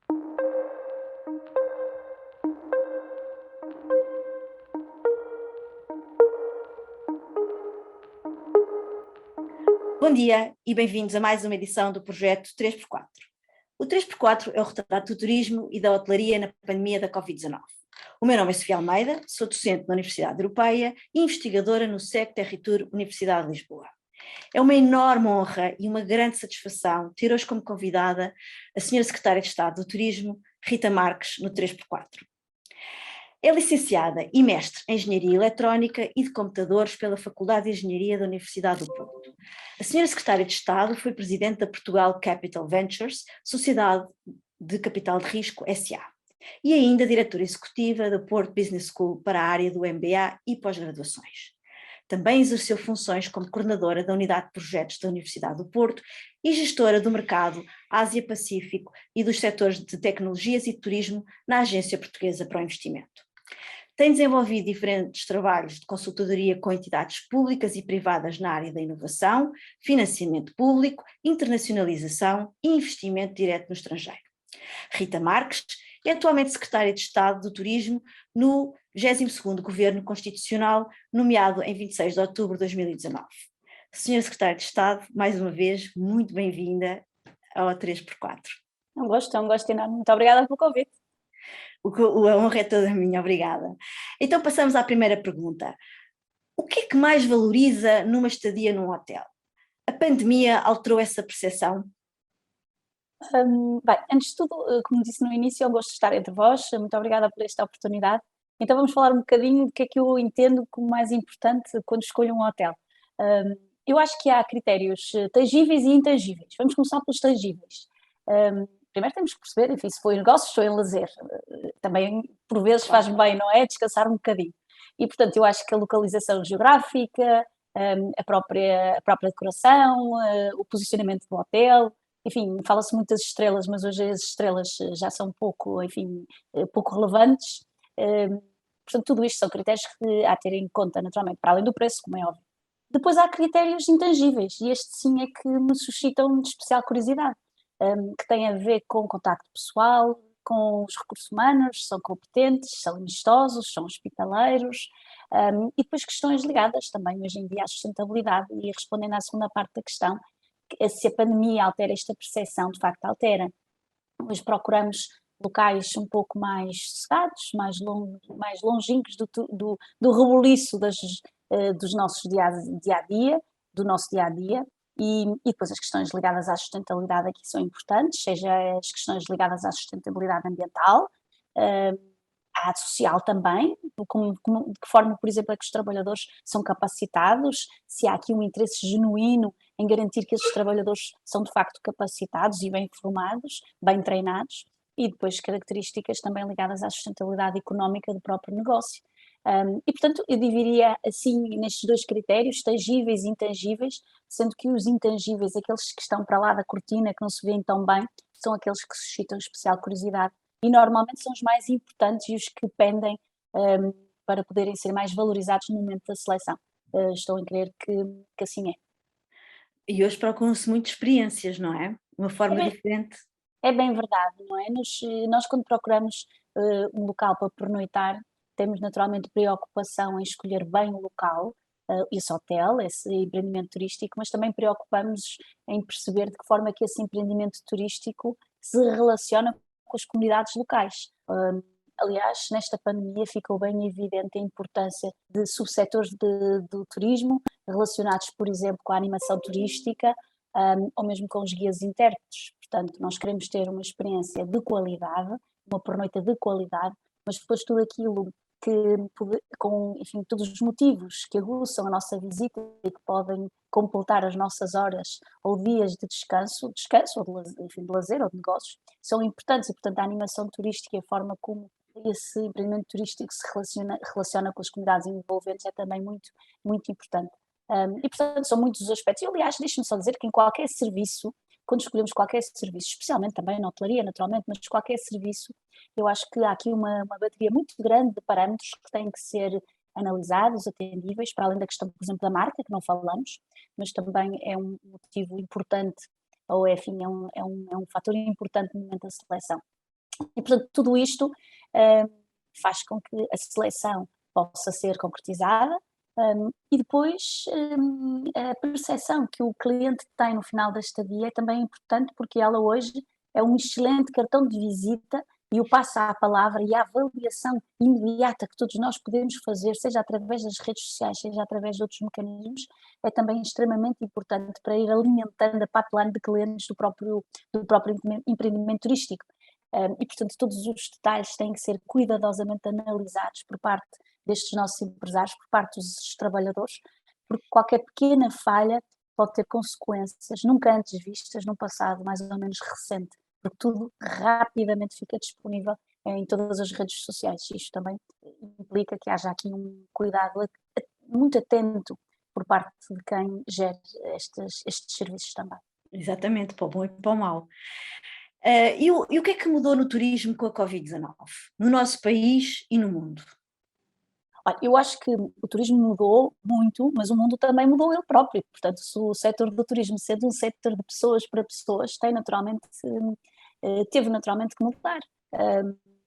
Bom dia e bem-vindos a mais uma edição do projeto 3x4. O 3x4 é o retrato do turismo e da hotelaria na pandemia da Covid-19. O meu nome é Sofia Almeida, sou docente na Universidade Europeia e investigadora no SEC Territour Universidade de Lisboa. É uma enorme honra e uma grande satisfação ter hoje como convidada a Sra. Secretária de Estado do Turismo, Rita Marques, no 3x4. É licenciada e mestre em Engenharia Eletrónica e de Computadores pela Faculdade de Engenharia da Universidade do Porto. A Sra. Secretária de Estado foi presidente da Portugal Capital Ventures, Sociedade de Capital de Risco SA, e ainda diretora executiva da Porto Business School para a área do MBA e pós-graduações. Também exerceu funções como coordenadora da Unidade de Projetos da Universidade do Porto e gestora do mercado Ásia-Pacífico e dos setores de tecnologias e turismo na Agência Portuguesa para o Investimento. Tem desenvolvido diferentes trabalhos de consultadoria com entidades públicas e privadas na área da inovação, financiamento público, internacionalização e investimento direto no estrangeiro. Rita Marques é atualmente secretária de Estado do Turismo no 22º Governo Constitucional, nomeado em 26 de outubro de 2019. Senhora Secretária de Estado, mais uma vez, muito bem-vinda ao 3x4. É um gosto enorme. Muito obrigada pelo convite. A honra é toda minha, obrigada. Então passamos à primeira pergunta. O que é que mais valoriza numa estadia num hotel? A pandemia alterou essa percepção? Bem, antes de tudo, como disse no início, é um gosto de estar entre vós. Muito obrigada por esta oportunidade. Então vamos falar um bocadinho do que é que eu entendo como mais importante quando escolho um hotel. Eu acho que há critérios tangíveis e intangíveis. Vamos começar pelos tangíveis. Primeiro temos que perceber, enfim, se foi em negócio, se foi em lazer. Também, por vezes, faz bem, não é? Descansar um bocadinho. E, portanto, eu acho que a localização geográfica, a própria decoração, o posicionamento do hotel, enfim, fala-se muito das estrelas, mas hoje as estrelas já são pouco, enfim, pouco relevantes. Portanto, tudo isto são critérios que há a ter em conta, naturalmente, para além do preço, como é óbvio. Depois há critérios intangíveis, e este sim é que me suscitam de especial curiosidade, que têm a ver com o contacto pessoal, com os recursos humanos, são competentes, são amistosos, são hospitaleiros, e depois questões ligadas também hoje em dia à sustentabilidade, e respondendo à segunda parte da questão, se a pandemia altera esta percepção, de facto altera. Hoje procuramos locais um pouco mais sossegados, mais longínquos do rebuliço dos nossos dia-a-dia, do nosso dia-a-dia, e depois as questões ligadas à sustentabilidade aqui são importantes, seja as questões ligadas à sustentabilidade ambiental, à social também, de que forma, por exemplo, é que os trabalhadores são capacitados, se há aqui um interesse genuíno em garantir que esses trabalhadores são de facto capacitados e bem formados, bem treinados, e depois características também ligadas à sustentabilidade económica do próprio negócio. E, portanto, eu dividiria assim nestes dois critérios, tangíveis e intangíveis, sendo que os intangíveis, aqueles que estão para lá da cortina, que não se veem tão bem, são aqueles que suscitam especial curiosidade e normalmente são os mais importantes e os que pendem para poderem ser mais valorizados no momento da seleção. Estou a crer que assim é. E hoje procuram-se muitas experiências, não é? Uma forma diferente. É bem verdade, não é? Nós quando procuramos um local para pernoitar, temos naturalmente preocupação em escolher bem o local, esse hotel, esse empreendimento turístico, mas também preocupamos em perceber de que forma é que esse empreendimento turístico se relaciona com as comunidades locais. Aliás, nesta pandemia ficou bem evidente a importância de subsetores do turismo relacionados, por exemplo, com a animação turística, ou mesmo com os guias intérpretes. Portanto, nós queremos ter uma experiência de qualidade, uma pernoita de qualidade, mas depois tudo aquilo que, com, enfim, todos os motivos que aguçam a nossa visita e que podem completar as nossas horas ou dias de descanso ou de lazer ou de negócios, são importantes e, portanto, a animação turística e a forma como esse empreendimento turístico se relaciona com as comunidades envolventes é também muito, muito importante. E, portanto, são muitos os aspectos. E, aliás, deixe-me só dizer que em qualquer serviço, quando escolhemos qualquer serviço, especialmente também na hotelaria, naturalmente, mas qualquer serviço, eu acho que há aqui uma bateria muito grande de parâmetros que têm que ser analisados, atendíveis, para além da questão, por exemplo, da marca, que não falamos, mas também é um motivo importante, ou enfim, é um fator importante no momento da seleção. E, portanto, tudo isto faz com que a seleção possa ser concretizada, e depois a percepção que o cliente tem no final da estadia é também importante, porque ela hoje é um excelente cartão de visita, e o passo à palavra e a avaliação imediata que todos nós podemos fazer, seja através das redes sociais, seja através de outros mecanismos, é também extremamente importante para ir alimentando a pipeline de clientes do próprio empreendimento turístico. E, portanto, todos os detalhes têm que ser cuidadosamente analisados por parte destes nossos empresários, por parte dos trabalhadores, porque qualquer pequena falha pode ter consequências nunca antes vistas num passado mais ou menos recente, porque tudo rapidamente fica disponível em todas as redes sociais. Isto também implica que haja aqui um cuidado muito atento por parte de quem gere estes serviços também. Exatamente, para o bom e para o mau. E o que é que mudou no turismo com a Covid-19, no nosso país e no mundo? Olha, eu acho que o turismo mudou muito, mas o mundo também mudou ele próprio. Portanto, se o setor do turismo, sendo um setor de pessoas para pessoas, teve naturalmente que mudar.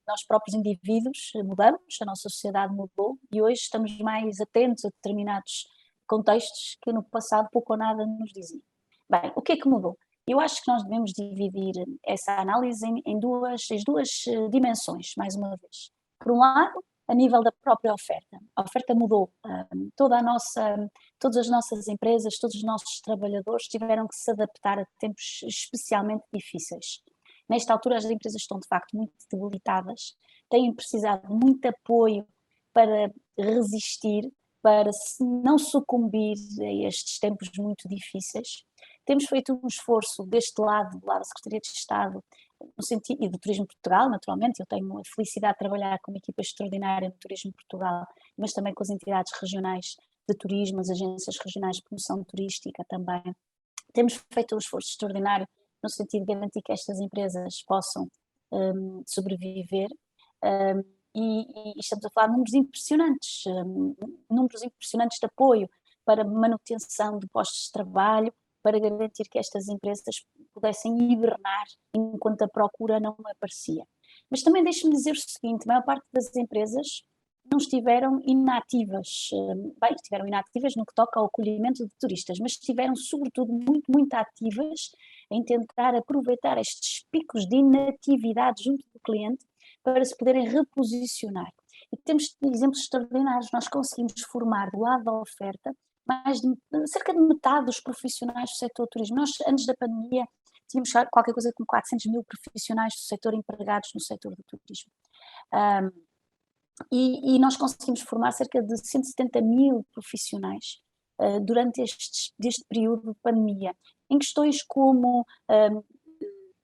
Nós próprios indivíduos mudamos, a nossa sociedade mudou e hoje estamos mais atentos a determinados contextos que no passado pouco ou nada nos diziam. Bem, o que é que mudou? Eu acho que nós devemos dividir essa análise em duas dimensões, mais uma vez. Por um lado, a nível da própria oferta. A oferta mudou. Todas as nossas empresas, todos os nossos trabalhadores tiveram que se adaptar a tempos especialmente difíceis. Nesta altura, as empresas estão de facto muito debilitadas, têm precisado de muito apoio para resistir, para não sucumbir a estes tempos muito difíceis. Temos feito um esforço deste lado, do lado da Secretaria de Estado, no sentido, e do Turismo Portugal, naturalmente. Eu tenho a felicidade de trabalhar com uma equipa extraordinária no Turismo Portugal, mas também com as entidades regionais de turismo, as agências regionais de promoção turística também. Temos feito um esforço extraordinário no sentido de garantir que estas empresas possam sobreviver, e estamos a falar de números impressionantes de apoio para manutenção de postos de trabalho, para garantir que estas empresas pudessem hibernar enquanto a procura não aparecia. Mas também deixe-me dizer o seguinte: a maior parte das empresas não estiveram inativas, bem, estiveram inativas no que toca ao acolhimento de turistas, mas estiveram sobretudo muito, muito ativas em tentar aproveitar estes picos de inatividade junto do cliente para se poderem reposicionar. E temos exemplos extraordinários. Nós conseguimos formar do lado da oferta cerca de metade dos profissionais do setor do turismo. Nós, antes da pandemia, tínhamos qualquer coisa como 400 mil profissionais do setor empregados no setor do turismo. E nós conseguimos formar cerca de 170 mil profissionais durante este período de pandemia, em questões como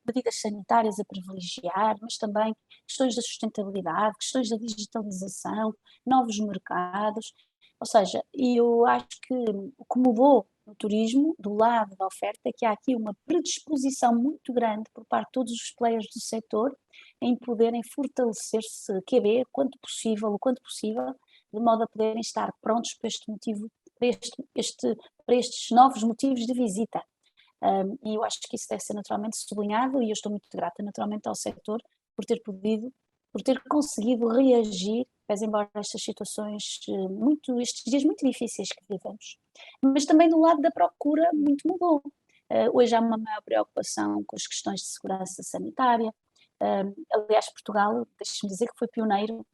medidas sanitárias a privilegiar, mas também questões da sustentabilidade, questões da digitalização, novos mercados. Ou seja, eu acho que o que mudou no turismo, do lado da oferta, é que há aqui uma predisposição muito grande por parte de todos os players do setor em poderem fortalecer-se QB o quanto possível, de modo a poderem estar prontos para este motivo, para estes novos motivos de visita. E eu acho que isso deve ser naturalmente sublinhado, e eu estou muito grata naturalmente ao setor por ter conseguido reagir, pese embora estas situações, estes dias muito difíceis que vivemos. Mas também do lado da procura muito mudou. Hoje há uma maior preocupação com as questões de segurança sanitária. Aliás, Portugal, deixe-me dizer que foi pioneiro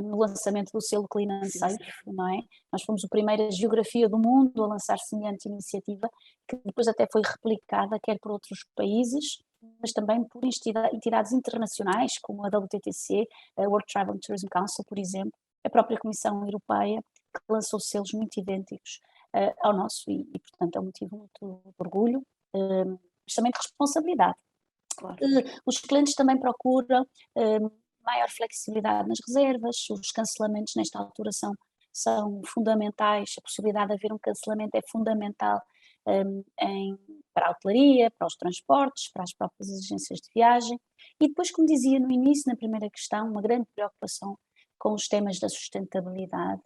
no lançamento do selo Clean and Safe, não é? Nós fomos a primeira geografia do mundo a lançar semelhante iniciativa, que depois até foi replicada, quer por outros países, mas também por entidades internacionais, como a WTTC, a World Travel and Tourism Council, por exemplo, a própria Comissão Europeia, que lançou selos muito idênticos ao nosso, e portanto é um motivo muito de orgulho, mas também de responsabilidade. Claro. Os clientes também procuram maior flexibilidade nas reservas, os cancelamentos nesta altura são fundamentais, a possibilidade de haver um cancelamento é fundamental para a hotelaria, para os transportes, para as próprias agências de viagem. E depois, como dizia no início, na primeira questão, uma grande preocupação com os temas da sustentabilidade.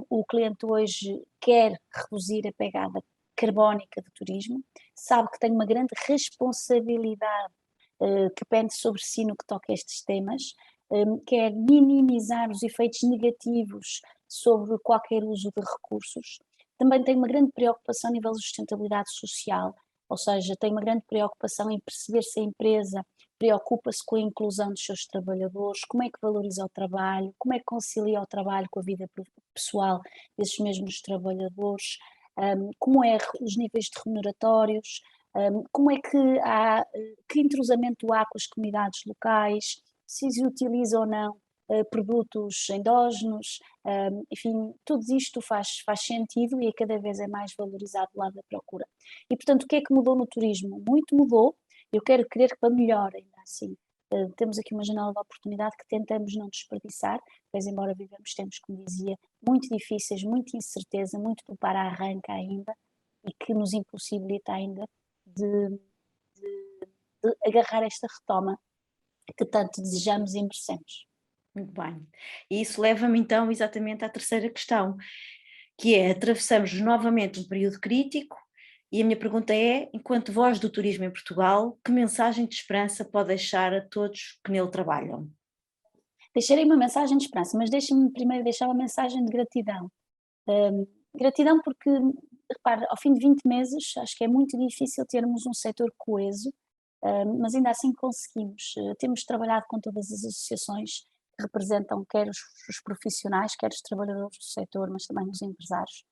O cliente hoje quer reduzir a pegada carbónica do turismo, sabe que tem uma grande responsabilidade que pende sobre si no que toca a estes temas, quer minimizar os efeitos negativos sobre qualquer uso de recursos. Também tem uma grande preocupação a nível de sustentabilidade social, ou seja, tem uma grande preocupação em perceber se a empresa preocupa-se com a inclusão dos seus trabalhadores, como é que valoriza o trabalho, como é que concilia o trabalho com a vida pessoal desses mesmos trabalhadores, como é os níveis de remuneratórios, como é que entrosamento há com as comunidades locais, se se utiliza ou não produtos endógenos, enfim, tudo isto faz sentido e cada vez é mais valorizado do lado da procura. E portanto, o que é que mudou no turismo? Muito mudou, eu quero crer que para melhor ainda assim. Temos aqui uma janela de oportunidade que tentamos não desperdiçar, pois embora vivemos tempos, como dizia, muito difíceis, muita incerteza, muito do para-arranca ainda, e que nos impossibilita ainda de, de agarrar esta retoma que tanto desejamos e merecemos. Muito bem. E isso leva-me então exatamente à terceira questão, que é: atravessamos novamente um período crítico, e a minha pergunta é, enquanto voz do turismo em Portugal, que mensagem de esperança pode deixar a todos que nele trabalham? Deixarei uma mensagem de esperança, mas deixe-me primeiro deixar uma mensagem de gratidão. Gratidão porque, repare, ao fim de 20 meses, acho que é muito difícil termos um setor coeso, mas ainda assim conseguimos. Temos trabalhado com todas as associações que representam quer os profissionais, quer os trabalhadores do setor, mas também os empresários.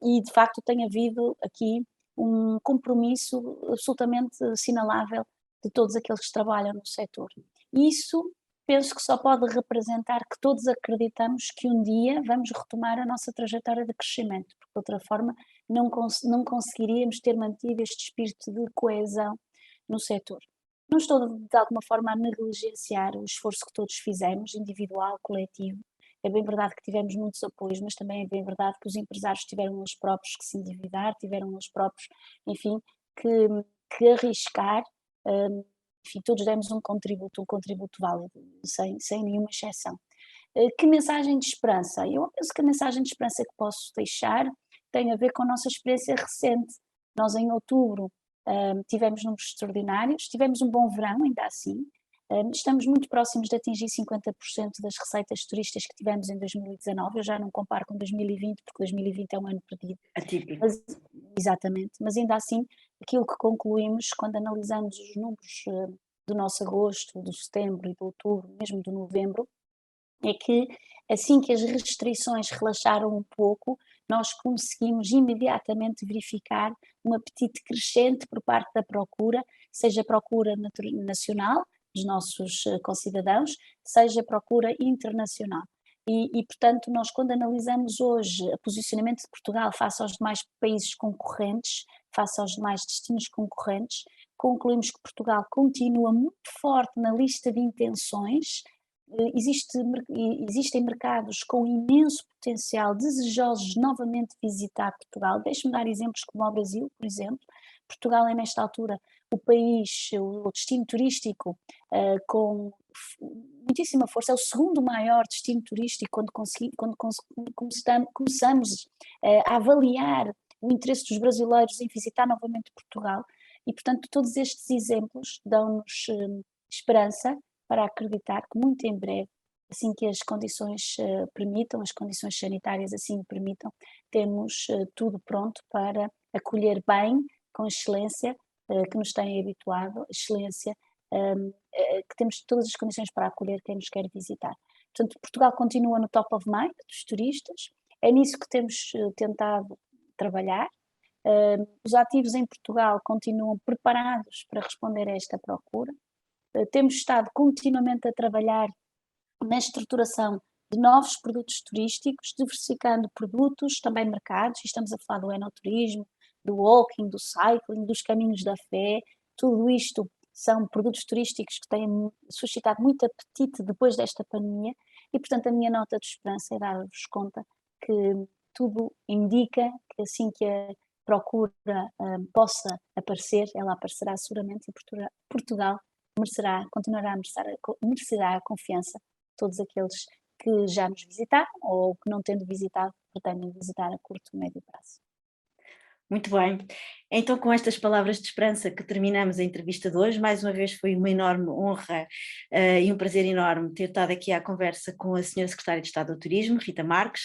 E de facto tem havido aqui um compromisso absolutamente assinalável de todos aqueles que trabalham no setor. E isso penso que só pode representar que todos acreditamos que um dia vamos retomar a nossa trajetória de crescimento, porque de outra forma não conseguiríamos ter mantido este espírito de coesão no setor. Não estou de alguma forma a negligenciar o esforço que todos fizemos, individual, coletivo. É bem verdade que tivemos muitos apoios, mas também é bem verdade que os empresários tiveram eles próprios que se endividar, tiveram eles próprios, enfim, que arriscar. Enfim, todos demos um contributo válido, sem nenhuma exceção. Que mensagem de esperança? Eu penso que a mensagem de esperança que posso deixar tem a ver com a nossa experiência recente. Nós, em outubro, tivemos números extraordinários, tivemos um bom verão, ainda assim. Estamos muito próximos de atingir 50% das receitas turísticas que tivemos em 2019. Eu já não comparo com 2020, porque 2020 é um ano perdido. Atípico. Exatamente, mas ainda assim, aquilo que concluímos quando analisamos os números do nosso agosto, do setembro e do outubro, mesmo do novembro, é que assim que as restrições relaxaram um pouco, nós conseguimos imediatamente verificar um apetite crescente por parte da procura, seja procura nacional dos nossos concidadãos, seja procura internacional. Portanto, nós quando analisamos hoje o posicionamento de Portugal face aos demais países concorrentes, face aos demais destinos concorrentes, concluímos que Portugal continua muito forte na lista de intenções. Existem mercados com imenso potencial, desejosos de novamente visitar Portugal. Deixe-me dar exemplos como o Brasil, por exemplo. Portugal é, nesta altura, o país, o destino turístico com muitíssima força, é o segundo maior destino turístico quando começamos a avaliar o interesse dos brasileiros em visitar novamente Portugal. E, portanto, todos estes exemplos dão-nos esperança para acreditar que muito em breve, assim que as condições permitam, as condições sanitárias assim permitam, temos tudo pronto para acolher bem, com excelência, que nos têm habituado, excelência, que temos todas as condições para acolher quem nos quer visitar. Portanto, Portugal continua no top of mind dos turistas, é nisso que temos tentado trabalhar. Os ativos em Portugal continuam preparados para responder a esta procura. Temos estado continuamente a trabalhar na estruturação de novos produtos turísticos, diversificando produtos, também mercados, e estamos a falar do enoturismo, do walking, do cycling, dos caminhos da fé, tudo isto são produtos turísticos que têm suscitado muito apetite depois desta pandemia e, portanto, a minha nota de esperança é dar-vos conta que tudo indica que assim que a procura possa aparecer, ela aparecerá seguramente e Portugal merecerá a confiança de todos aqueles que já nos visitaram ou que não tendo visitado pretendem visitar a curto e médio prazo. Muito bem. Então, com estas palavras de esperança que terminamos a entrevista de hoje, mais uma vez foi uma enorme honra e um prazer enorme ter estado aqui à conversa com a Senhora Secretária de Estado do Turismo, Rita Marques.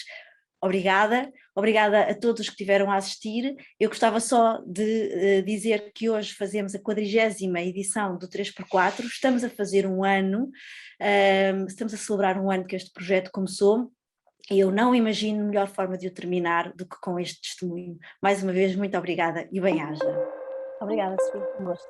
Obrigada, obrigada a todos que estiveram a assistir. Eu gostava só de dizer que hoje fazemos a 40ª edição do 3x4, estamos a fazer um ano, estamos a celebrar um ano que este projeto começou. E eu não imagino melhor forma de o terminar do que com este testemunho. Mais uma vez, muito obrigada e bem-aja. Obrigada, Sofia, um gosto.